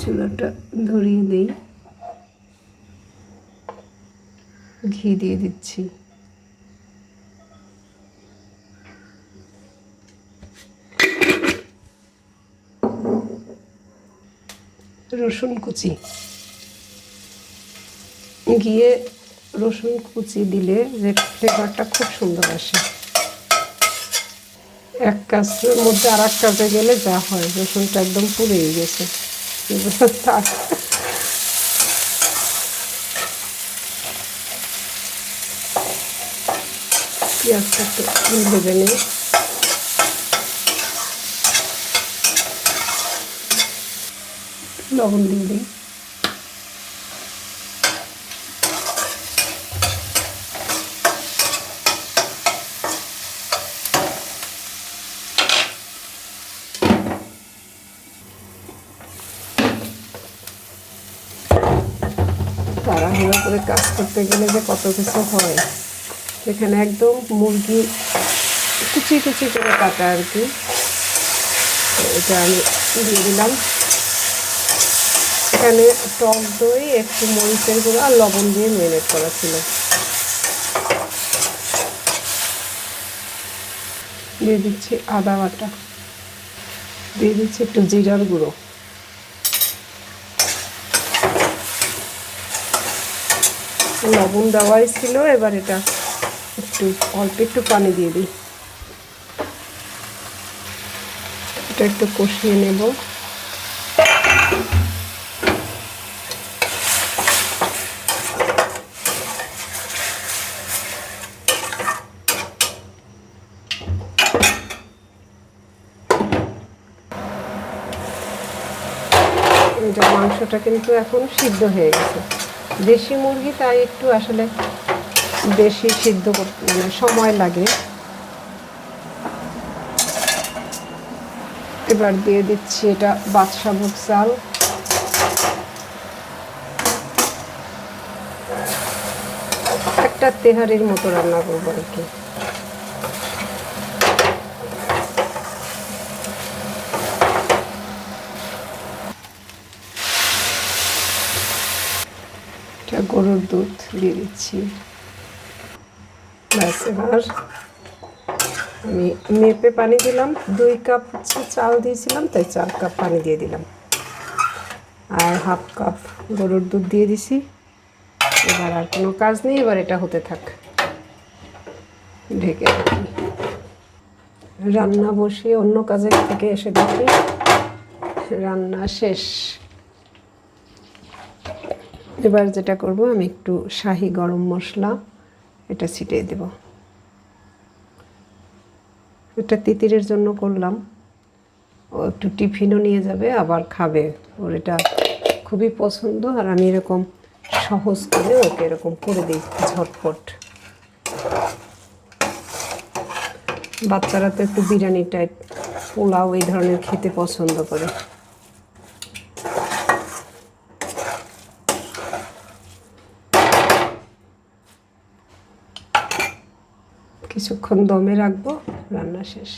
চুলাটা ধরিয়ে দেই, ঘি দিয়ে দিচ্ছি। রসুন কুচি, ঘিয়ে রসুন কুচি দিলে যে ফ্লেভারটা খুব সুন্দর আসে। এক কাজের মধ্যে আর এক কাজে গেলে যা হয়, রসুনটা একদম পুড়েই গেছে। পেঁয়াজটা একটু ভেজে নিই। লবণ দিয়ে দিই। তাড়াহুড়ো করে কাজ করতে গেলে যে কত কিছু হয়। এখানে একদম মুরগি কুচি কুচি করে কাটা আর কি, এটা আমি দিয়ে দিলাম। এখানে টক দই, একটু মরিচের গুঁড়ো আর লবণ দিয়ে ম্যারিনেট করা ছিল। দিয়ে দিচ্ছি আদা বাটা, দিয়ে দিচ্ছি একটু জিরার গুঁড়ো, লবণ দেওয়াই ছিল। এবার এটা একটু অল্প একটু পানি দিয়ে দিই, এটা একটু কষিয়ে নেব। এটা মাংসটা কিন্তু এখন সিদ্ধ হয়ে গেছে। দেশি মুরগি, তাই একটু আসলে বেশি সিদ্ধ করতে মানে সময় লাগে। এবার দিয়ে দিচ্ছি এটা বাদশা ভোগ চাল, একটা তেহারির মতো রান্না করবো আর কি। গরুর দুধ দিয়ে দিচ্ছি। ব্যাস, এবার আমি মেপে পানি দিলাম। 2 কাপ চাল দিয়েছিলাম, তাই 4 কাপ পানি দিয়ে দিলাম, আর হাফ কাপ গরুর দুধ দিয়ে দিছি। এবার আর কোনো কাজ নেই, এবার এটা হতে থাক, ঢেকে রাখি। রান্না বসিয়ে অন্য কাজের থেকে এসে দেখি রান্না শেষ। এবার যেটা করব, আমি একটু শাহি গরম মশলা এটা ছিটিয়ে দেব। এটা তিতিরের জন্য করলাম, ও একটু টিফিনও নিয়ে যাবে, আবার খাবে। ওর এটা খুবই পছন্দ, আর আমি এরকম সহজ করে ওকে এরকম করে দিই ঝটপট। বাচ্চারা তো একটু বিরিয়ানি টাইপ, পোলাও এই ধরনের খেতে পছন্দ করে। কিছুক্ষণ দমে রাখবো, রান্না শেষ।